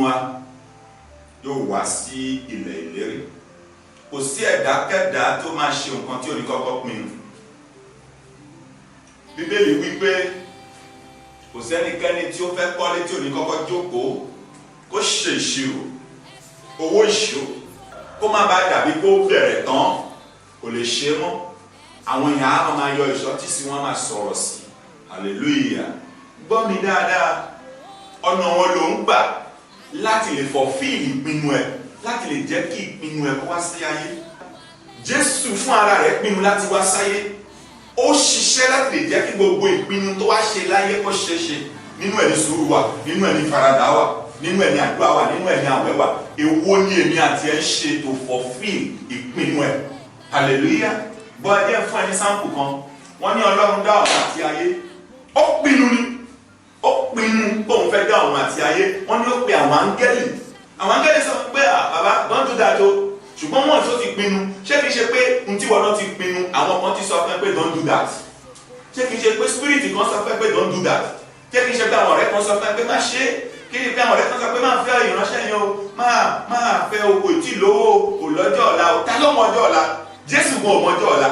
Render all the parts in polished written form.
nínú wa yóò wá sí ilẹ̀ ìlérí. Kò sí ẹ̀dákẹ́dá tó máa ṣe nǹkan tí ò ní kọ́kọ́ pinnu. Bíbélì wípé kò sẹ́nikẹ́ni tí ó fẹ́ kọ́lé tí ò ní kọ́kọ́ jókòó kó ṣe ìṣirò owó ìṣirò kó má bàa dàbí kó bẹ̀rẹ̀ tán kò lè ṣe mọ́. Àwọn èèyàn á máa yọ ìṣọ́tí sí wọn máa sọ̀rọ̀ sí. Hallelujah. Gbọ́ mi dáadáa, ọ̀nà wọn ló ń gbà láti lè fulfill ìpinnu ẹ̀, láti lè jẹ́ kí ìpinnu ẹ̀ kó wá sí ayé. Jésù fún ara rẹ̀ pinnu láti wá sáyé. Ó ṣiṣẹ́ láti lè jẹ́ kí gbogbo ìpinnu tó wá ṣe láyé kó ṣe ṣe. Nínú ẹ̀ ní sùúrù wà, nínú ẹ̀ ní faradà wà, nínú ẹ̀ ní àdúrà wà, nínú ẹ̀ ní àwẹ̀ wà. Èwo ni èmi àti ẹ̀ ń ṣe tó fulfill ìpinnu ẹ̀? Hallelujah. Gbọ́ ẹ jẹ́ fún ẹni sáǹpù kan. Wọ́n ní Ọlọ́run dá ọ̀run àti ayé. Ó pinnu ni. Ó pinnu bóun fẹ́ dá ọ̀run àti ayé. Wọ́n ní ó pe àwọn áńgẹ́lì. Àwọn áńgẹ́lì sọ pé bàbá don't do that o. Ṣùgbọ́n wọ́n tó ti pinnu. Ṣé kìí ṣe pé ohun tí wọ́n náà ti pinnu àwọn kan ti sọ fún ẹ pé don't do that? Ṣé kìí ṣe pé spirit kan sọ fún ẹ pé don't do that? Ṣé kìí ṣe pé àwọn ọ̀rẹ́ kan sọ fún ẹ pé má ṣe é? Kí ni pé àwọn ọ̀rẹ́ kan sọ pé má fẹ́ ìránṣẹ́ yẹn o, máa fẹ́ o, kò tí ì lówó o, kò lọ́jọ́ ọ̀la o. Ta ló mọ ọjọ́ ọ̀la? Jésù gan ò mọ ọjọ́ ọ̀la.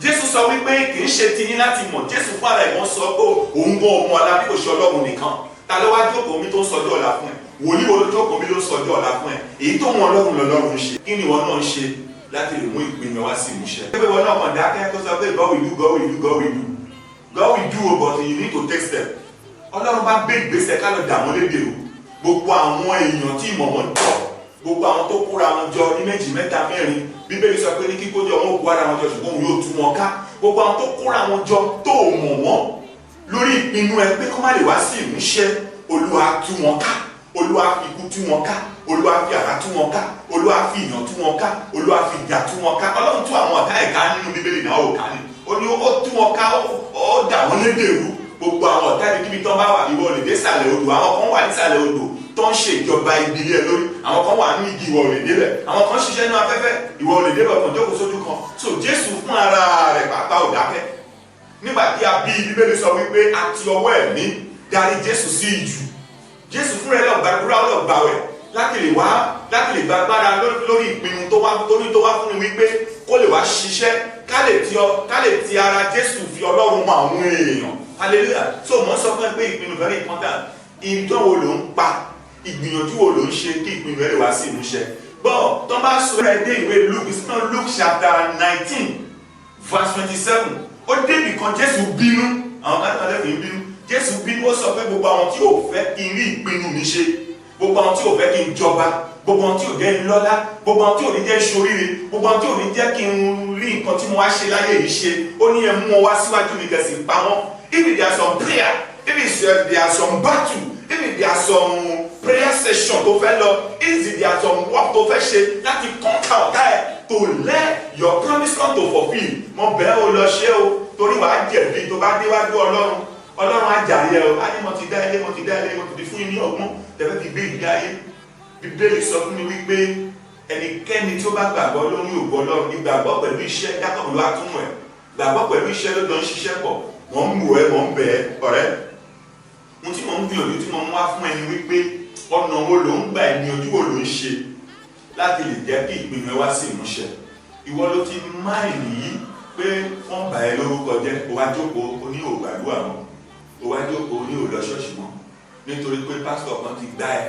Jésù sọ wípé kì í ṣe tiyín láti mọ̀. Jésù fún ara ìwọ̀n sọ pé òun gan ọmọ ọ̀la bí kò ṣe Ọlọ́run nìkan. Ta ló wá jókòó mi tó ń sọjọ́ ọ̀la fún ẹ? Wòlíì wo ló jókòó mi ló ń sọjọ́ ọ̀la fún ẹ? Èyí tó mọ Ọlọ́run lọ́lọ́run ṣe. Kí ni ìwọ náà ń ṣe láti lè mú ìpinnu wá sí ìmúṣẹ? Pé wọn náà kàn dákẹ́ kó sọ pé God will do, God will do, God will do. God will do o, but you need to take step. Ọlọ́run bá gbé ìgbésẹ̀ ká lọ dààmú lédè o. Gbogbo àwọn èèyàn tí ìmọ̀ wọn jọ, gbogbo àwọn tó kóra wọn jọ ní méjì mẹ́ta mẹ́rin, Bíbélì sọ pé ní kíkójọ wọn ò kó ara wọn jọ ṣùgbọ́n òun yóò tú wọn ká. Gbogbo àwọn tó kóra wọn jọ tó mọ̀ wọ́n lórí ìpinnu ẹ pé kó má lè wá sí ìmúṣẹ, Olúwa tú wọn ká. Olúwa fi ikú tú wọn ká. Olúwa fi àrá tú wọn ká. Olúwa fi ìyàn tú wọn ká. Olúwa fi ìjà tú wọn ká. Ọlọ́run tú àwọn ọ̀tá ẹ̀ka nínú Bíbélì náà ò ká ní. Ó ní ó tú wọn ká, ó dà wọ́n lédè rú. Gbogbo àwọn ọ̀tá ibi kíbi tán bá wà, ìwọ lè dé sàlẹ̀ odò, àwọn kan wà nísàlẹ̀ odò tó ń ṣe ìjọba ìbílẹ̀ lórí, àwọn kan wà ní igi ìwọ lè débẹ̀, àwọn kan ṣiṣẹ́ ní afẹ́fẹ́ ìwọ lè débẹ̀ kan jókòó sójú kan. So Jésù fún ara rẹ̀ pàápàá ò dákẹ́. Nígbà tí a bí Bíbélì sọ wípé a ti ọwọ́ ẹ̀mí darí Jésù sí ìjù. Jésù fún rẹ̀ lọ gbàdúrà ó lọ gbàwẹ̀ láti lè gbàgbára lórí ìpinnu tó wá fún mi wípé kó lè wá ṣiṣẹ́ ká lè ti ara Jésù fi Ọlọ́run mọ àwọn èèyàn. Hallelujah. So mo sọ fún ẹ pé ìpinnu very important. Ìdán wo ló ń pa? Ìgbìyànjú wo ló ń ṣe kí ìpinnu ẹ lè wá sí ìmúṣẹ? Bọ́ tó bá sọ ẹ dé ìwé Luke, it's not Luke chapter 19 verse 27. Ó débì kan Jésù bínú, àwọn kan tó lè fi bínú. Jésù bínú, ó sọ pé gbogbo àwọn tí ò fẹ́ kí n rí ìpinnu mi ṣe, gbogbo àwọn tí ò fẹ́ kí n jọba, gbogbo àwọn tí ò jẹ́ lọ́lá, gbogbo àwọn tí ò ní jẹ́ ṣoríire, gbogbo àwọn tí ò ní jẹ́ kí n rí nǹkan tí mo wá ṣe láyé yìí ṣe, ó ní ẹ mú wọn wá síwájú mi kẹsì pa wọn. If there are some prayer, if there are some battle, if there are some prayer session tó fẹ́ lọ, if there are some work tó fẹ́ ṣe láti conquer ọ̀tá ẹ̀, to let your promise come to fulfill. Mo bẹ̀ ọ́ lọ ṣe o, torí wàá jẹ̀bi tó bá déwájú Ọlọ́run. Ọlọ́run á jàre ẹ o, á ní mo ti dá ilé, mo ti di fún yín ní ọgbọ́n, tẹ̀fẹ́ fi gbé ìgbé ayé. Bíbélì sọ fún mi wípé ẹnikẹ́ni tí ó bá gbàgbọ́ ló ní ògo Ọlọ́run. Ìgbàgbọ́ pẹ̀lú iṣẹ́ Jákọ́bù ló wá tún mọ̀ ẹ́. Gbàgbọ́ pẹ̀lú iṣẹ́ ló jọ ń ṣiṣẹ́ pọ̀. Wọ́n ń wò ẹ́, wọ́n ń bẹ̀ ẹ́ ọ̀rẹ́. Ohun tí mo ń gbìyànjú tí mo ń wá fún ẹni wípé ọ̀nà wo ló ń gbà, ìgbìyànjú wo ló ń ṣe láti lè jẹ́ kí ìpinnu ẹ wá sí ìmúṣẹ. Ìwọ ló ti máìlì yìí pé wọ́n bà ẹ́ lórúkọ jẹ́, ó wá jókòó ó ní ògbàdúrà wọn, ó wá jókòó ní òlọ ṣọ́ọ̀ṣì mọ́ nítorí pé pásítọ̀ kan ti gbá ẹ,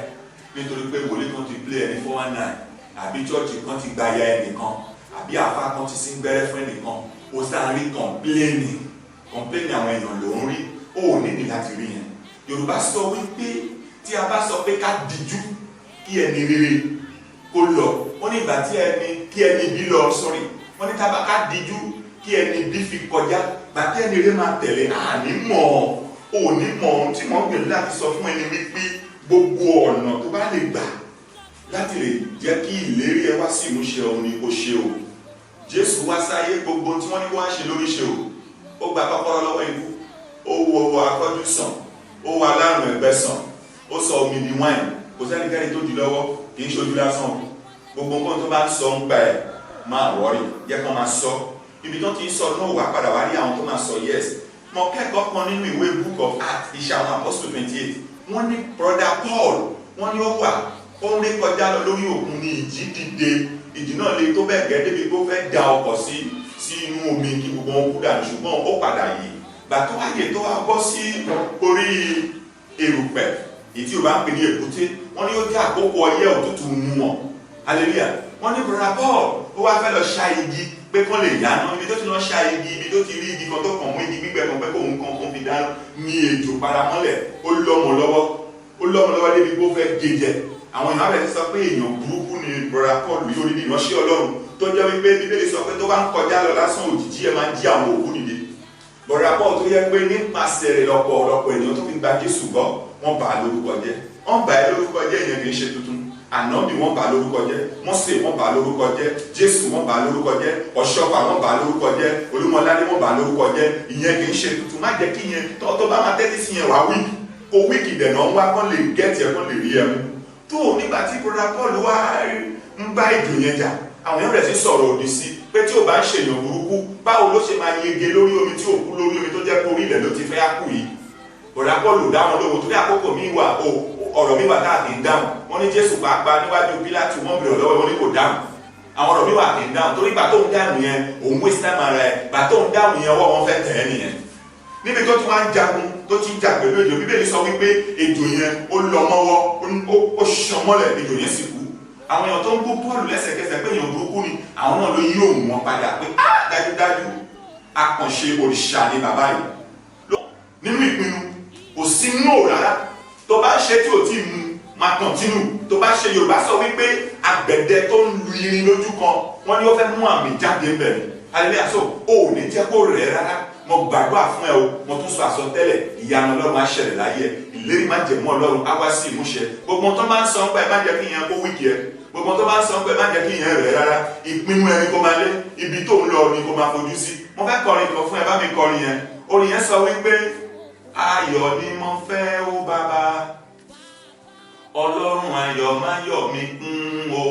nítorí pé wòlíì kan ti play ẹ ní 419, àbí chọ́ọ̀chì kan ti gba ya ẹnìkan, àbí àfáà kan ti sín gbẹ́rẹ́ fún ẹnìkan. Ó sáà rí kọ̀ǹpléènì àwọn èèyàn ló ń rí, ó nídìí láti rí yẹn. Yorùbá sọ wípé tí a bá sọ pé ká díjú kí ẹni rere kó lọ, wọ́n ní ìgbà kí ẹni bí lọ sọ́rí, wọ́n ní tábà ká díjú kí ẹni bí fi kọjá, gbà kí ẹni rere máa tẹ̀lé àní mọ̀ ọ́ ní mọ̀ ohun tí wọ́n gbìyànjú láti sọ fún ẹni wípé gbogbo ọ̀nà tó bá lè gbà láti lè jẹ́ kí ìlérí ẹ wá sí ìmúṣẹ òun ni ó ṣe o. Jésù wá sáyé, gbogbo tí wọ́n ní wá ṣe lórí ṣe o. Ó gba kọ́kọ́rọ́ lọ́wọ́ ikú, ó wo afọ́jú sàn, ó wo alárùn ẹ̀gbẹ́ sàn, ó sọ omi di wáìnì. Kò sẹ́nikẹ́ni tó jù lọ́wọ́, kì í ṣojú lásán. Gbogbo nǹkan tó bá ń sọ ń pa ẹ̀ máa wọ́rí, jẹ́ kán máa sọ. Ibi tó ti ń sọ náà wà padà wá rí àwọn tó máa sọ yes. Mo kẹ́kọ̀ọ́ kan nínú ìwé Book of Acts, Iṣẹ́ àwọn Apostles 28. Wọ́n ní brother Paul, wọ́n ní ó wà ó ń rí kọjá lọ lórí òkun ní ìjì dìde, ìjì náà le tó bẹ́ẹ̀ gẹ́ débi pé ó fẹ́ da ọkọ̀ sí inú omi kí gbogbo wọn kú dànù, ṣùgbọ́n ó padà yìí gbà tó wáyé tó wá bọ́ sí orí erùpẹ̀ èyí tí o bá ń pè ní èbúté. Wọ́n ní ó jẹ́ àkókò ọyẹ́ òtútù mú wọn, hallelujah. Wọ́n ní brother Paul ó wá fẹ́ lọ ṣá igi pé kán lè dáná, ibi tó ti lọ ṣá igi, ibi tó ti rí igi kan tó kàn mú igi gbígbẹ kan pé kóun kan fi dáná ní ejò paramọ́lẹ̀ ó lọ́mọ lọ́wọ́ débi pé ó fẹ́ gé jẹ. Àwọn èèyàn rẹ̀ sọ pé èèyàn burúkú ni brother Paul yóò rí ìránṣẹ́ Ọlọ́run tó jẹ́ wípé Bíbélì sọ pé tó bá ń kọjá lọ lásán òjìji ẹ̀ máa ń jí àwọn òkú dìde. Brother Paul tó yẹ pé nípasẹ̀ rẹ̀ lọ́pọ̀lọpọ̀ ènìyàn tó fi gba Jésù gbọ́, wọ́n bà á lórúkọ jẹ́. Wọ́n bà á lórúkọ jẹ́, ìyẹn kì í ṣe tuntun. Ànábì wọ́n bà á lórúkọ jẹ́, Mósè wọ́n bà á lórúkọ jẹ́, Jésù wọ́n bà á lórúkọ jẹ́, Ọ̀ṣọ́fà wọ́n bà á lórúkọ jẹ́, Olúmọládé wọ́n bà á lórúkọ jẹ́. Ìyẹn kì í ṣe tuntun. Má jẹ́ kí ìyẹn tó bá máa tẹ́tí sí yẹn wá wíìkì, kó wíìkì dẹ̀nà ń wá kán lè gẹ́tì ẹ̀ kán lè rí ẹmu. Tó nígbà tí brother Paul wá ń bá ìjò yẹn jà, àwọn èèyàn rẹ̀ sì sọ̀rọ̀ òdì sí pé tí ò bá ń ṣèyàn burúkú, báwo ló ṣe máa yege lórí omi tí ò kú lórí omi tó jẹ́ pé orí ilẹ̀ ló ti fẹ́ kú yìí. Brother Paul dá wọn lóhùn torí àkókò mi wà ọ̀rọ̀ mi wà káàkiri dáhùn. Wọ́n ní Jésù pàápàá níwájú Pílátù wọ́n bèrè lọ́wọ́ wọn ní kò dáhùn. Àwọn ọ̀rọ̀ mi wà kì í dáhùn torí ìgbà tó ń dáhùn yẹn òun waste time ara ẹ̀, ìgbà tó ń dáhùn yẹn ọwọ́ wọn fẹ́ tẹ̀ ẹ́ nìyẹn. Níbi tó ti wá ń jagun tó ti ń jà pẹ̀lú ejò, Bíbélì sọ wípé ejò yẹn ó lọ mọ́wọ́ ó ṣan mọ́lẹ̀, ejò yẹn sì kú. Àwọn èèyàn tó ń bú Pọ́ọ̀lù lẹ́sẹ̀kẹsẹ̀ pé èèyàn burúkú ni, àwọn náà ló yí òun wọn padà pé dájúdájú akànṣe òrìṣà ni bàbá yìí. Nínú ìpinnu kò sí no rárá, tó bá ṣe tí ò tí ì mú máa kọ̀ntínú. Tó bá ṣe Yorùbá sọ wípé àgbẹ̀dẹ tó ń lu irin lójú kan, wọ́n ní ó fẹ́ mú àmì jáde ń bẹ̀rẹ̀. Hallelujah. So ó ò ní jẹ́ kó rẹ̀ rárá. Mo gbàdúrà fún ẹ o, mo tún sọ àsọtẹ́lẹ̀ ìyanu Ọlọ́run á ṣẹlẹ̀ láyé ẹ, ìlérí má jẹ̀mú Ọlọ́run á wá sí ìmúṣẹ. Gbogbo tó máa ń sọ pé má jẹ́ kí ìyẹn kó wíkì ẹ, gbogbo tó máa ń sọ pé má jẹ́ kí ìyẹn rẹ̀ rárá. Ìpinnu ẹni kó máa lé, ibi tó ń lọ ni kó máa fojú sí. Mo fẹ́ kọrin kan fún ẹ, bá mi kọrin yẹn. Orin yẹn sọ wípé ayọ̀ ni mo fẹ́ ó bàbá, Ọlọ́run ayọ̀ má yọ̀ mí kún o.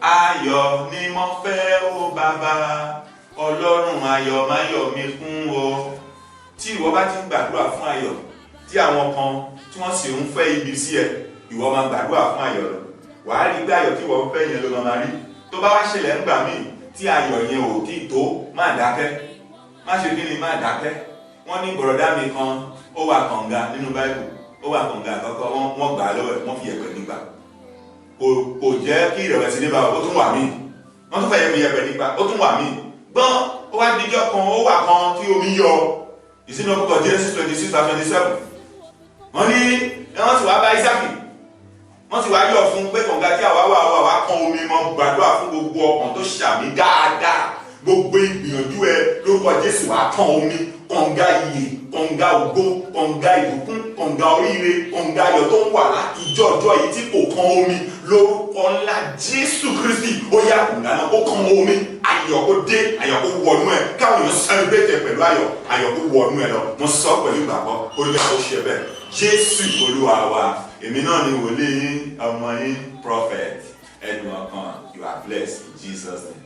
Ayọ̀ ni mo fẹ́ ó bàbá, Ọlọ́run ayọ̀ má yọ̀ mí kún o. Tí ìwọ bá ti ń gbàdúrà fún ayọ̀, tí àwọn kan tí wọ́n sì ń fẹ́ ibi sí ẹ, ìwọ máa gbàdúrà fún ayọ̀ lọ. Wàá rí pé ayọ̀ tí ìwọ ń fẹ́ yẹn ló máa rí. Tó bá wá ṣẹlẹ̀ ńgbà míì tí ayọ̀ yẹn ò tí tó, má dákẹ́. Má ṣe kí ni má dákẹ́. Wọ́n ní bọ̀rọ̀dá mi kan ó wà kànga nínú Báíbù, ó wà kànga àkọ́kọ́, wọ́n gbà á lọ́wọ́ ẹ̀, wọ́n fi yẹ̀pẹ̀ nígbà. Kò jẹ́ kí ìrẹ̀wẹ̀sì níbà ó tún wà míì. Wọ́n tún fẹ́ yẹ̀pẹ̀ nígbà, ó tún wà míì. Gbọ́n ó wá díjọ́ kan ó wà kan tí omi yọ. Ìsínú ọkọ̀ Genesis 26:27. Wọ́n ní wọ́n sì wá bá Ísákì, wọ́n sì wá yọ̀ fún pé kànga tí àwa kan omi mọ́, gbàdúrà fún gbogbo ọkàn tó ṣàmì dáadáa. Gbogbo ìgbìyànjú ẹ lórúkọ Jésù wá kan omi, kànga iyè, kànga ògo, kànga ìbùkún, kànga oríire, kànga ayọ̀ tó ń wà láti ìjọ yìí tí kò kan omi lórúkọ ńlá Jésù Kristi. Ó yá kùnà ó kan omi, ayọ̀ kó dé, ayọ̀ kó wọnú ẹ, káwọn èèyàn celebrate pẹ̀lú ayọ̀ kó wọnú ẹ lọ. Mo sọ pẹ̀lú ìgbàgbọ́, olùkọ́ ó ṣe bẹ́ẹ̀. Jésù Olúwa wa, èmi náà ni wòlíì yín, ọmọ yín, prophet Edmond Kan. You are blessed in Jesus' name.